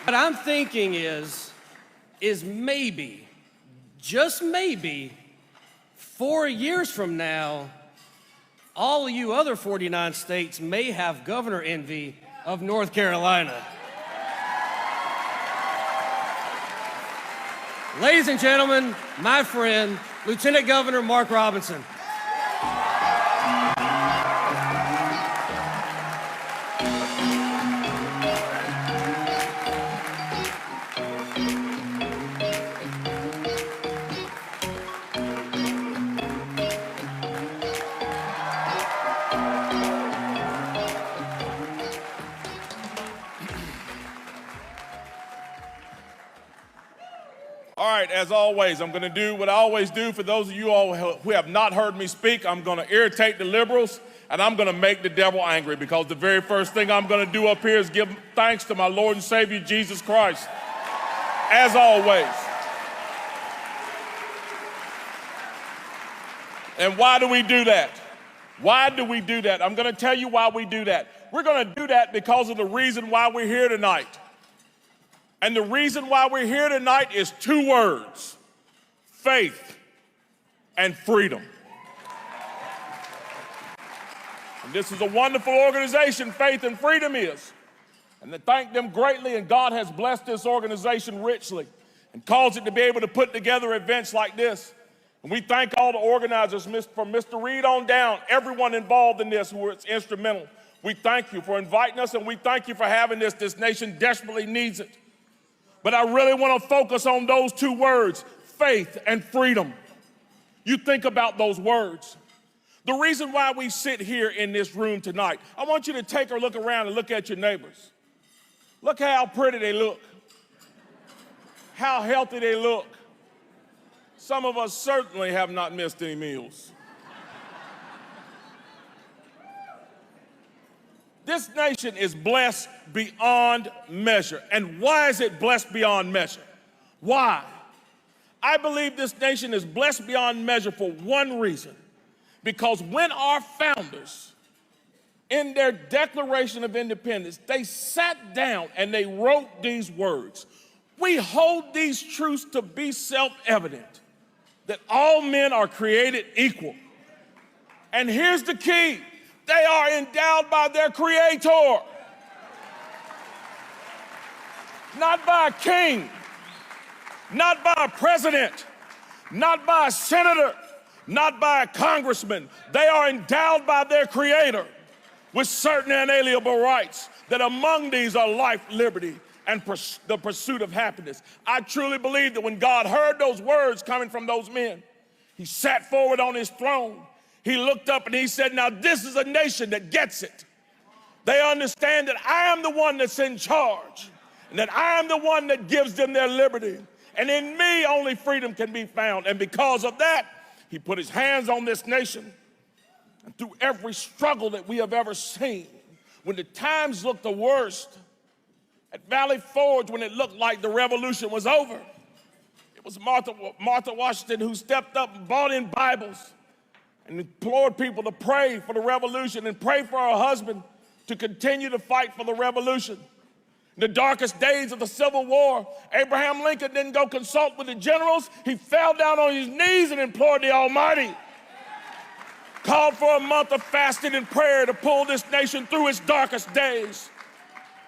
What I'm thinking is maybe, just maybe, 4 years from now, all of you other 49 states may have governor envy of North Carolina. Ladies and gentlemen, my friend, Lieutenant Governor Mark Robinson. All right, as always, I'm going to do what I always do. For those of you all who have not heard me speak, I'm going to irritate the liberals, and I'm going to make the devil angry, because the very first thing I'm going to do up here is give thanks to my Lord and Savior, Jesus Christ, as always. And why do we do that? Why do we do that? I'm going to tell you why we do that. We're going to do that because of the reason why we're here tonight. And the reason why we're here tonight is two words: faith and freedom. And this is a wonderful organization, Faith and Freedom is. And to thank them greatly, and God has blessed this organization richly and caused it to be able to put together events like this. And we thank all the organizers, from Mr. Reed on down, everyone involved in this who was instrumental. We thank you for inviting us, and we thank you for having this. This nation desperately needs it. But I really want to focus on those two words, faith and freedom. You think about those words. The reason why we sit here in this room tonight, I want you to take a look around and look at your neighbors. Look how pretty they look, how healthy they look. Some of us certainly have not missed any meals. This nation is blessed beyond measure. And why is it blessed beyond measure? Why? I believe this nation is blessed beyond measure for one reason. Because when our founders, in their Declaration of Independence, they sat down and they wrote these words: we hold these truths to be self-evident, that all men are created equal. And here's the key: they are endowed by their Creator. Not by a king, not by a president, not by a senator, not by a congressman. They are endowed by their Creator with certain inalienable rights, that among these are life, liberty, and the pursuit of happiness. I truly believe that when God heard those words coming from those men, he sat forward on his throne. He looked up and he said, now this is a nation that gets it. They understand that I am the one that's in charge, and that I am the one that gives them their liberty. And in me, only freedom can be found. And because of that, he put his hands on this nation. And through every struggle that we have ever seen, when the times looked the worst, at Valley Forge, when it looked like the revolution was over, it was Martha Washington who stepped up and brought in Bibles and implored people to pray for the revolution and pray for her husband to continue to fight for the revolution. In the darkest days of the Civil War, Abraham Lincoln didn't go consult with the generals. He fell down on his knees and implored the Almighty. Called for a month of fasting and prayer to pull this nation through its darkest days.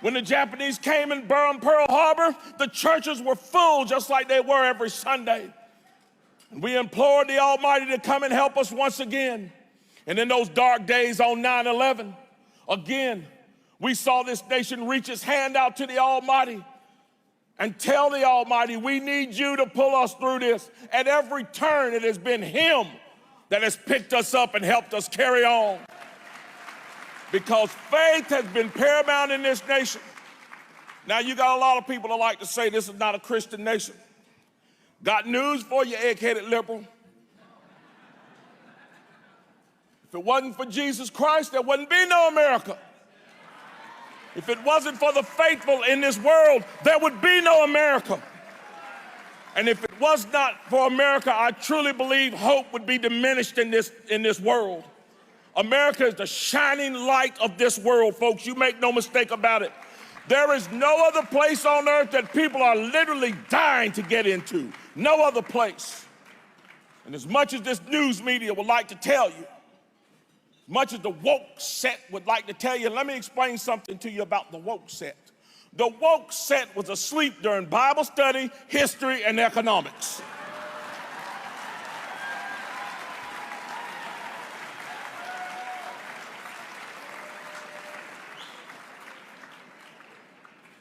When the Japanese came and burned Pearl Harbor, the churches were full just like they were every Sunday. And we implored the Almighty to come and help us once again. And in those dark days on 9/11, again, we saw this nation reach its hand out to the Almighty and tell the Almighty, we need you to pull us through this. At every turn, it has been him that has picked us up and helped us carry on. Because faith has been paramount in this nation. Now, you got a lot of people that like to say this is not a Christian nation. Got news for you, egg-headed liberal. If it wasn't for Jesus Christ, there wouldn't be no America. If it wasn't for the faithful in this world, there would be no America. And if it was not for America, I truly believe hope would be diminished in this world. America is the shining light of this world, folks. You make no mistake about it. There is no other place on earth that people are literally dying to get into. No other place. And as much as this news media would like to tell you, as much as the woke set would like to tell you, let me explain something to you about the woke set. The woke set was asleep during Bible study, history, and economics.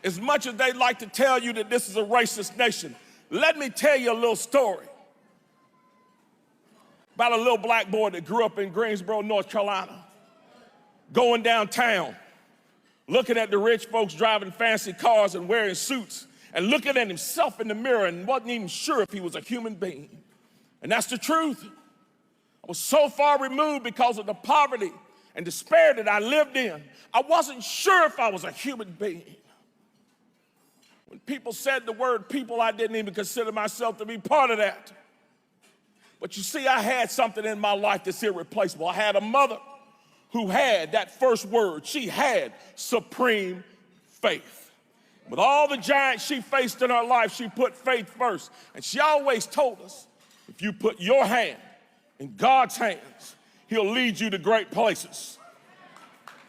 As much as they'd like to tell you that this is a racist nation, let me tell you a little story about a little black boy that grew up in Greensboro, North Carolina, going downtown, looking at the rich folks driving fancy cars and wearing suits, and looking at himself in the mirror and wasn't even sure if he was a human being. And that's the truth. I was so far removed because of the poverty and despair that I lived in. I wasn't sure if I was a human being. When people said the word people, I didn't even consider myself to be part of that. But you see, I had something in my life that's irreplaceable. I had a mother who had that first word. She had supreme faith. With all the giants she faced in her life, she put faith first. And she always told us, if you put your hand in God's hands, he'll lead you to great places.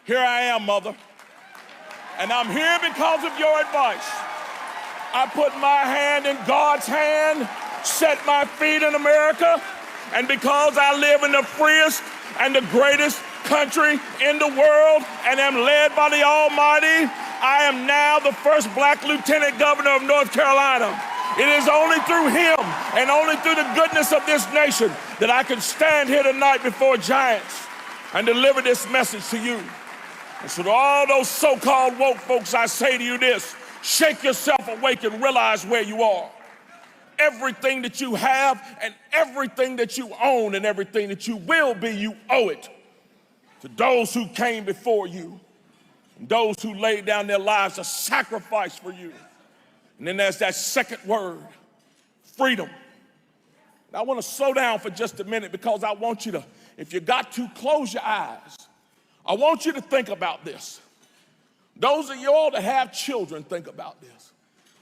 Here I am, mother. And I'm here because of your advice. I put my hand in God's hand, set my feet in America, and because I live in the freest and the greatest country in the world and am led by the Almighty, I am now the first black lieutenant governor of North Carolina. It is only through him and only through the goodness of this nation that I can stand here tonight before giants and deliver this message to you. And so to all those so-called woke folks, I say to you this: shake yourself awake and realize where you are. Everything that you have and everything that you own and everything that you will be, you owe it to those who came before you and those who laid down their lives a sacrifice for you. And then there's that second word, freedom. Now, I want to slow down for just a minute because I want you to, if you got to, close your eyes. I want you to think about this. Those of you all that have children, think about this.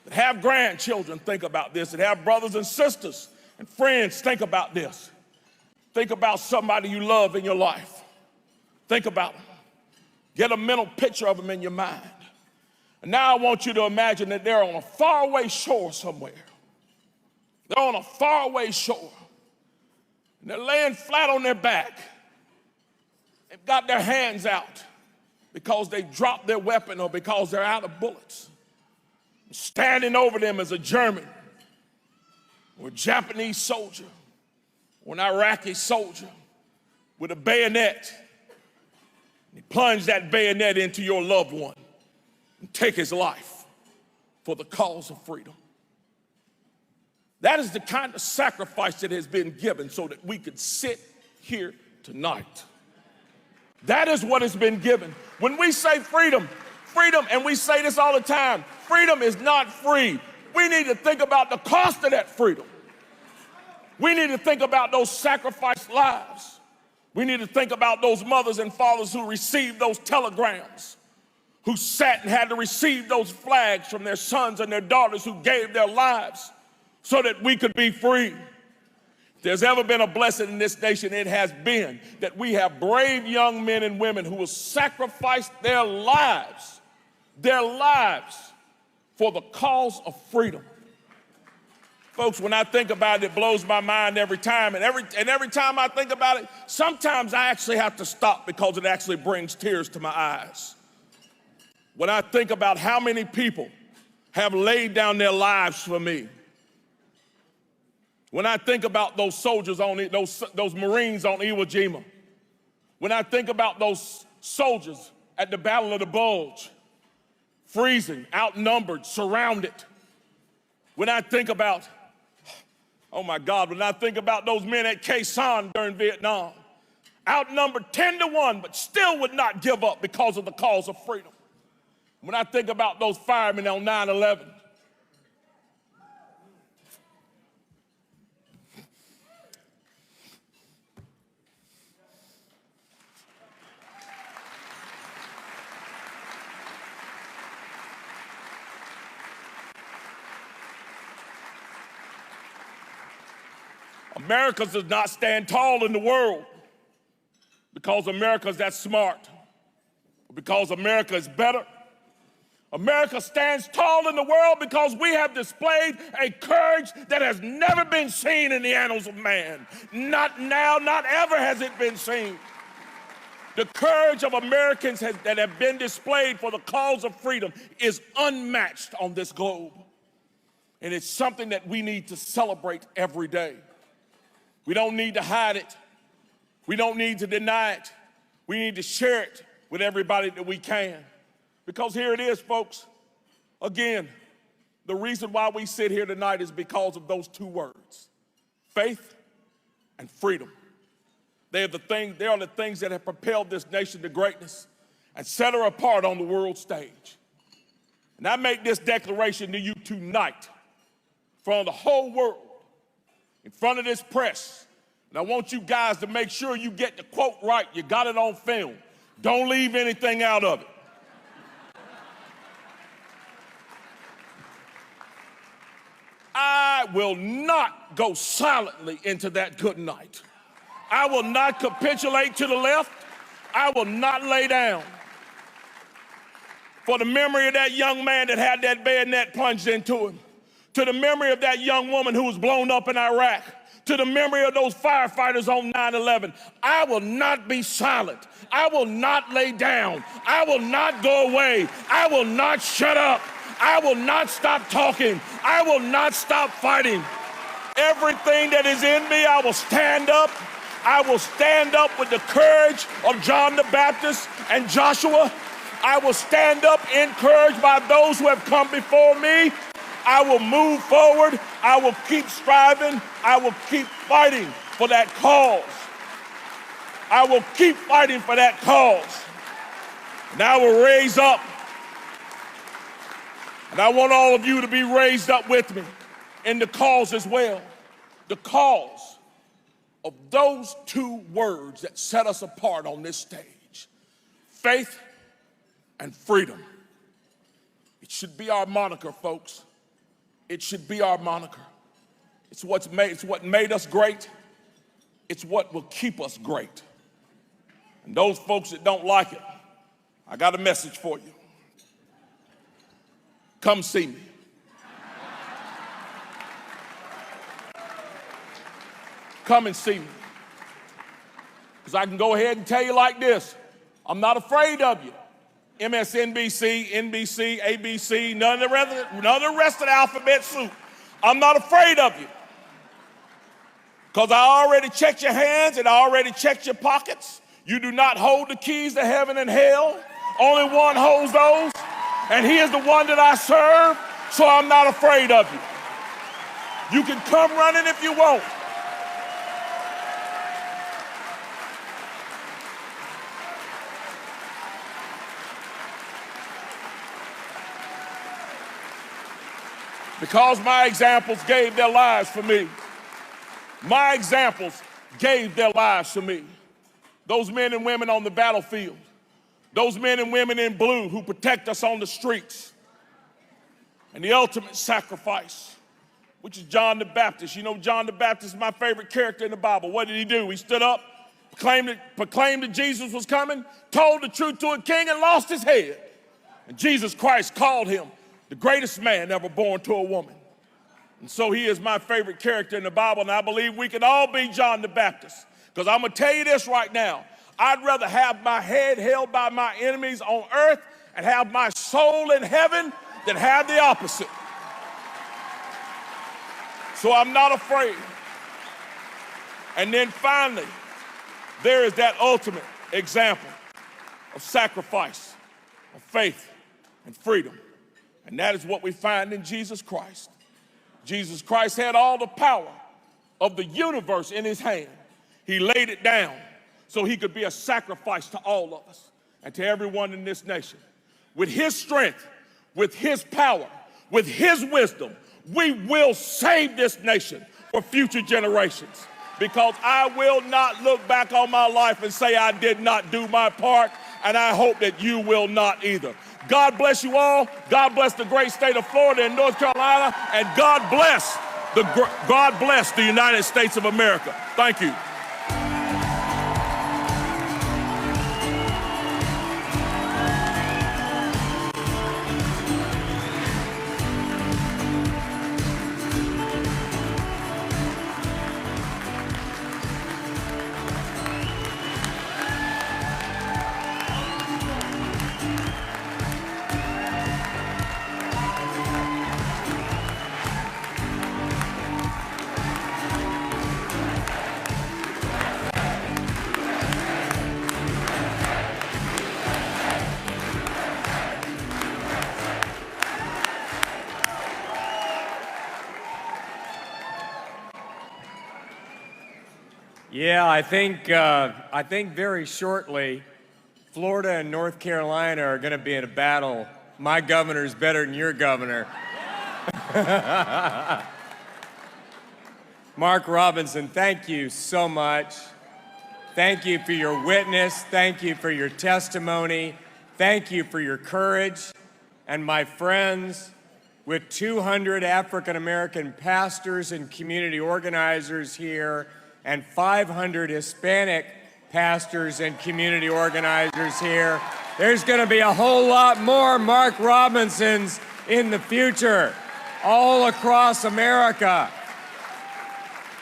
That have grandchildren, think about this. That have brothers and sisters and friends, think about this. Think about somebody you love in your life. Think about them. Get a mental picture of them in your mind. And now I want you to imagine that they're on a faraway shore somewhere. They're on a faraway shore. And they're laying flat on their back. They've got their hands out because they dropped their weapon or because they're out of bullets. Standing over them is a German or a Japanese soldier or an Iraqi soldier with a bayonet. He plunged that bayonet into your loved one and take his life for the cause of freedom. That is the kind of sacrifice that has been given so that we could sit here tonight. That is what has been given. When we say freedom, and we say this all the time, freedom is not free. We need to think about the cost of that freedom. We need to think about those sacrificed lives. We need to think about those mothers and fathers who received those telegrams, who sat and had to receive those flags from their sons and their daughters who gave their lives so that we could be free. If there's ever been a blessing in this nation, it has been that we have brave young men and women who will sacrifice their lives for the cause of freedom. Folks, when I think about it, it blows my mind every time. And every time I think about it, sometimes I actually have to stop because it actually brings tears to my eyes. When I think about how many people have laid down their lives for me. When I think about those soldiers on those Marines on Iwo Jima. When I think about those soldiers at the Battle of the Bulge, freezing, outnumbered, surrounded. When I think about, oh my God, when I think about those men at Khe Sanh during Vietnam, outnumbered 10-1, but still would not give up because of the cause of freedom. When I think about those firemen on 9/11, America does not stand tall in the world because America's that smart, or because America is better. America stands tall in the world because we have displayed a courage that has never been seen in the annals of man. Not now, not ever has it been seen. The courage of Americans that have been displayed for the cause of freedom is unmatched on this globe. And it's something that we need to celebrate every day. We don't need to hide it. We don't need to deny it. We need to share it with everybody that we can. Because here it is, folks. Again, the reason why we sit here tonight is because of those two words, faith and freedom. They are the things that have propelled this nation to greatness and set her apart on the world stage. And I make this declaration to you tonight in front of the whole world, in front of this press. And I want you guys to make sure you get the quote right. You got it on film. Don't leave anything out of it. I will not go silently into that good night. I will not capitulate to the left. I will not lay down. For the memory of that young man that had that bayonet plunged into him, to the memory of that young woman who was blown up in Iraq, to the memory of those firefighters on 9/11, I will not be silent. I will not lay down. I will not go away. I will not shut up. I will not stop talking. I will not stop fighting. Everything that is in me, I will stand up. I will stand up with the courage of John the Baptist and Joshua. I will stand up encouraged by those who have come before me. I will move forward. I will keep striving. I will keep fighting for that cause. I will keep fighting for that cause. And I will raise up. And I want all of you to be raised up with me in the cause as well. The cause of those two words that set us apart on this stage, faith and freedom. It should be our moniker, folks. It should be our moniker. It's what made us great. It's what will keep us great. And those folks that don't like it, I got a message for you. Come see me. Come and see me. Because I can go ahead and tell you like this. I'm not afraid of you. MSNBC, NBC, ABC, none of the rest of the alphabet soup. I'm not afraid of you. Because I already checked your hands and I already checked your pockets. You do not hold the keys to heaven and hell. Only one holds those. And he is the one that I serve, so I'm not afraid of you. You can come running if you want. Because my examples gave their lives for me. My examples gave their lives for me. Those men and women on the battlefield. Those men and women in blue who protect us on the streets. And the ultimate sacrifice, which is John the Baptist. You know, John the Baptist is my favorite character in the Bible. What did he do? He stood up, proclaimed that Jesus was coming, told the truth to a king, and lost his head. And Jesus Christ called him the greatest man ever born to a woman. And so he is my favorite character in the Bible, and I believe we can all be John the Baptist. Because I'm going to tell you this right now. I'd rather have my head held by my enemies on earth and have my soul in heaven than have the opposite. So I'm not afraid. And then finally, there is that ultimate example of sacrifice, of faith, and freedom. And that is what we find in Jesus Christ. Jesus Christ had all the power of the universe in his hand. He laid it down so he could be a sacrifice to all of us and to everyone in this nation. With his strength, with his power, with his wisdom, we will save this nation for future generations. Because I will not look back on my life and say I did not do my part, and I hope that you will not either. God bless you all. God bless the great state of Florida and North Carolina, and God bless God bless the United States of America. Thank you. Yeah, I think very shortly, Florida and North Carolina are going to be in a battle. My governor's better than your governor. Mark Robinson, thank you so much. Thank you for your witness. Thank you for your testimony. Thank you for your courage. And my friends, with 200 African American pastors and community organizers here, and 500 Hispanic pastors and community organizers here, there's going to be a whole lot more Mark Robinsons in the future, all across America.